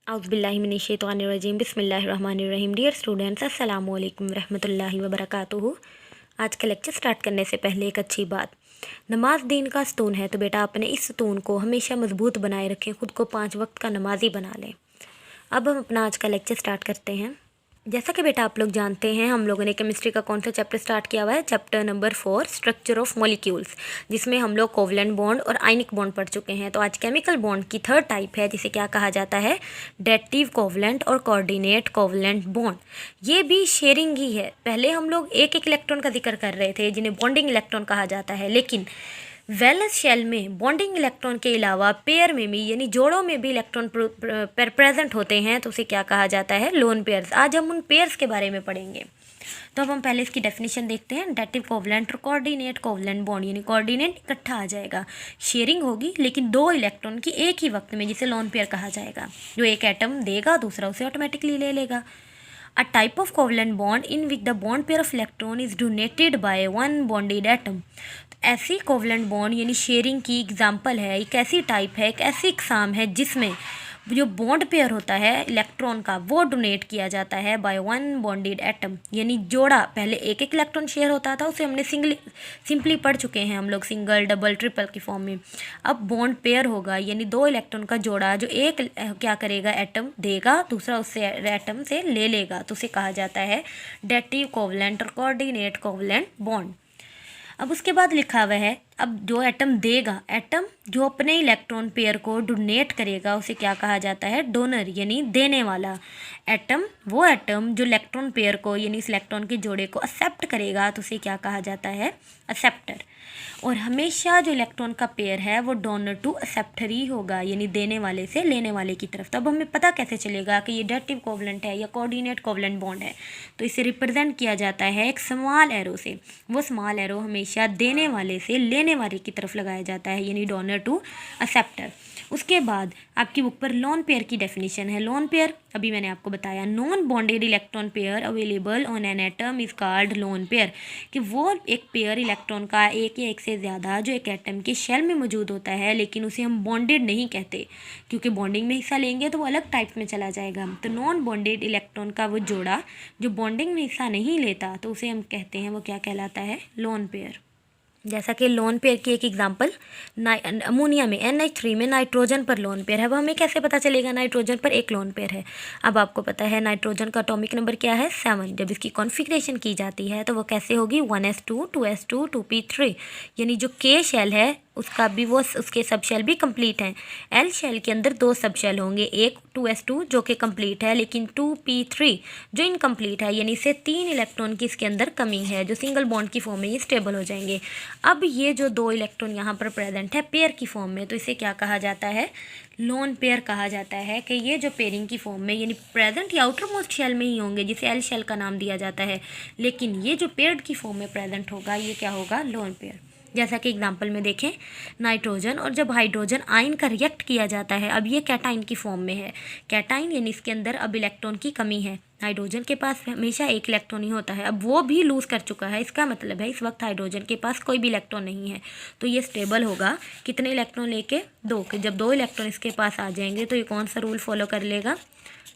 औज़ुबिल्लाहिमिनश्शैतानिर्रजीम बिस्मिल्लाहिर्रहमानिर्रहीम। Dear students, अस्सलाम वालेकुम रहमतुल्लाहि व बरकातुहू। आज का लेक्चर स्टार्ट करने से पहले एक अच्छी बात, नमाज दीन का स्तून है, तो बेटा अपने इस स्तून को हमेशा मजबूत बनाए रखें, खुद को 5 वक्त का नमाजी बना लें। अब हम अपना आज का लेक्चर स्टार्ट करते हैं। जैसा कि बेटा आप लोग जानते हैं, हम लोगों ने केमिस्ट्री का कौन सा चैप्टर स्टार्ट किया हुआ है, chapter number 4 structure of molecules, जिसमें हम लोग कोवलेंट बॉन्ड और आयनिक बॉन्ड पढ़ चुके हैं। तो आज केमिकल बॉन्ड की थर्ड टाइप है, जिसे क्या कहा जाता है, डेटिव कोवलेंट और कोऑर्डिनेट कोवलेंट बॉन्ड। ये भी शेयरिंग ही है। पहले हम लोग एक एक इलेक्ट्रॉन का जिक्र कर रहे थे, जिन्हें बॉन्डिंग इलेक्ट्रॉन कहा जाता है, लेकिन वैलेंस शेल में बॉन्डिंग इलेक्ट्रॉन के अलावा पेयर में भी, यानी जोड़ों में भी इलेक्ट्रॉन प्रेजेंट होते हैं, तो उसे क्या कहा जाता है, लोन पेयर्स। आज हम उन पेयर्स के बारे में पढ़ेंगे। तो अब हम पहले इसकी डेफिनेशन देखते हैं। डेटिव कोवलेंट और कोऑर्डिनेट कोवलेंट बॉन्ड, यानी कोऑर्डिनेट इकट्ठा आ जाएगा, शेयरिंग होगी, लेकिन 2 इलेक्ट्रॉन की एक ही वक्त में, जिसे लोन पेयर कहा जाएगा। जो एक एटम देगा दूसरा उसे ऑटोमेटिकली ले लेगा। A type of covalent bond in which the bond pair of electron is donated by one bonded atom। ऐसी कोवलेंट बॉन्ड यानी शेयरिंग की एग्जाम्पल है, एक ऐसी टाइप है, एक ऐसी इकसाम है जिसमें जो बॉन्ड पेयर होता है इलेक्ट्रॉन का, वो डोनेट किया जाता है बाय वन बॉन्डेड एटम, यानी जोड़ा। पहले एक एक इलेक्ट्रॉन शेयर होता था, उसे हमने सिंपली पढ़ चुके हैं हम लोग, सिंगल डबल ट्रिपल की फॉर्म में। अब बॉन्ड पेयर होगा, यानी 2 इलेक्ट्रॉन का जोड़ा, जो एक क्या करेगा, एटम देगा, दूसरा उससे एटम से ले लेगा, तो उसे कहा जाता है डेटिव कोवलेंट और कोऑर्डिनेट कोवलेंट बॉन्ड। अब उसके बाद लिखा हुआ है, अब जो एटम देगा, एटम जो अपने इलेक्ट्रॉन पेयर को डोनेट करेगा, उसे क्या कहा जाता है, डोनर, यानी देने वाला। एटम वो एटम जो इलेक्ट्रॉन पेयर को, यानी इस इलेक्ट्रॉन के जोड़े को एक्सेप्ट करेगा, तो उसे क्या कहा जाता है, एक्सेप्टर। और हमेशा जो इलेक्ट्रॉन का पेयर है वो डोनर टू एक्सेप्टर ही होगा, यानी देने वाले से लेने वाले की तरफ। तो अब हमें पता कैसे चलेगा कि ये डेटिव कोवलेंट है या कोऑर्डिनेट कोवलेंट बॉन्ड है, तो इसे रिप्रेजेंट किया जाता है एक स्मॉल एरो से। वो स्मॉल एरो हमेशा देने वाले से लेने वाले की तरफ लगाया जाता है, यानी डोनर टू एक्सेप्टर। उसके बाद आपकी बुक पर लोन पेयर की डेफिनेशन है। लोन पेयर अभी मैंने आपको बताया, non bonded electron pair available on an atom is called lone pair, कि वो एक पेयर इलेक्ट्रॉन का, एक या एक से ज़्यादा, जो एक एटम के शेल में मौजूद होता है, लेकिन उसे हम बॉन्डेड नहीं कहते, क्योंकि बॉन्डिंग में हिस्सा लेंगे तो वो अलग टाइप में चला जाएगा। तो नॉन बॉन्डेड इलेक्ट्रॉन का वो जोड़ा जो बॉन्डिंग में हिस्सा नहीं लेता, तो उसे हम कहते हैं, वो क्या कहलाता है, लोन पेयर। जैसा कि लोन पेयर की एक एग्जांपल, अमोनिया में NH3 में नाइट्रोजन पर लोन पेयर है। अब हमें कैसे पता चलेगा नाइट्रोजन पर एक लोन पेयर है? अब आपको पता है नाइट्रोजन का एटॉमिक नंबर क्या है, 7। जब इसकी कॉन्फ़िगरेशन की जाती है तो वो कैसे होगी, 1s2 2s2 2p3, यानी जो K शेल है उसका भी, वो उसके सब शेल भी कंप्लीट हैं। L शेल के अंदर 2 सब शेल होंगे, एक 2s2 जो कि कंप्लीट है, लेकिन 2p3 जो इनकम्प्लीट है, यानी से 3 इलेक्ट्रॉन की इसके अंदर कमी है, जो सिंगल बॉन्ड की फॉर्म में ये स्टेबल हो जाएंगे। अब ये जो 2 इलेक्ट्रॉन यहाँ पर प्रेजेंट है पेयर की फॉर्म में, तो इसे क्या कहा जाता है, लोन पेयर कहा जाता है। कि ये जो पेयरिंग की फॉर्म में, यानी प्रेजेंट या आउटर मोस्ट शेल में ही होंगे, जिसे एल शेल का नाम दिया जाता है, लेकिन ये जो पेयर्ड की फॉर्म में प्रेजेंट होगा, ये क्या होगा, लोन पेयर। जैसा कि एग्जांपल में देखें, नाइट्रोजन और जब हाइड्रोजन आयन का रिएक्ट किया जाता है, अब ये कैटाइन की फॉर्म में है। कैटाइन यानी इसके अंदर अब इलेक्ट्रॉन की कमी है। हाइड्रोजन के पास हमेशा एक इलेक्ट्रॉन ही होता है, अब वो भी लूज़ कर चुका है, इसका मतलब है इस वक्त हाइड्रोजन के पास कोई भी इलेक्ट्रॉन नहीं है, तो ये स्टेबल होगा कितने इलेक्ट्रॉन लेके, 2 के। जब 2 इलेक्ट्रॉन इसके पास आ जाएंगे तो ये कौन सा रूल फॉलो कर लेगा,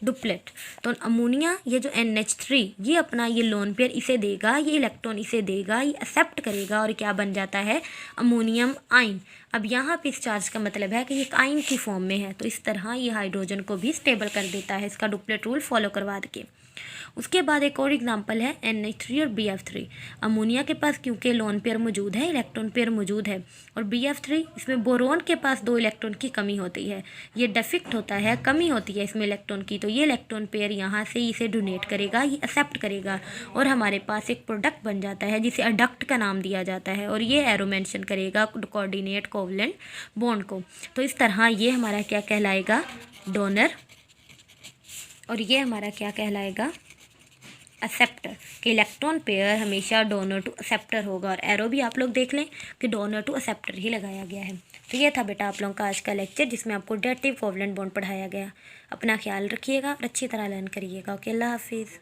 डुप्लेट। तो अमोनिया, ये जो NH3, ये अपना ये लोन पेयर इसे देगा, ये इलेक्ट्रॉन इसे देगा, ये एक्सेप्ट करेगा और क्या बन जाता है, अमोनियम आयन। अब यहाँ पे इस चार्ज का मतलब है कि ये आयन की फॉर्म में है, तो इस तरह ये हाइड्रोजन को भी स्टेबल कर देता है, इसका डुप्लेट रूल फॉलो करवा के। उसके बाद एक और एग्जांपल है NH3 और BF3। अमोनिया के पास क्योंकि लोन पेयर मौजूद है, इलेक्ट्रॉन पेयर मौजूद है, और BF3 इसमें बोरोन के पास 2 इलेक्ट्रॉन की कमी होती है, ये डिफेक्ट होता है, कमी होती है इसमें इलेक्ट्रॉन की, तो ये इलेक्ट्रॉन पेयर यहाँ से इसे डोनेट करेगा, ये एक्सेप्ट करेगा, और हमारे पास एक प्रोडक्ट बन जाता है जिसे अडक्ट का नाम दिया जाता है, और ये एरो मेंशन करेगा कोऑर्डिनेट कोवलेंट बॉन्ड को। तो इस तरह ये हमारा क्या कहलाएगा, डोनर, और ये हमारा क्या कहलाएगा, एक्सेप्टर। कि इलेक्ट्रॉन पेयर हमेशा डोनर टू एक्सेप्टर होगा, और एरो भी आप लोग देख लें कि डोनर टू एक्सेप्टर ही लगाया गया है। तो ये था बेटा आप लोगों का आज का लेक्चर, जिसमें आपको डेटिव कोवलेंट बॉन्ड पढ़ाया गया। अपना ख्याल रखिएगा और अच्छी तरह लर्न करिएगा। ओके, अल्लाह हाफिज़।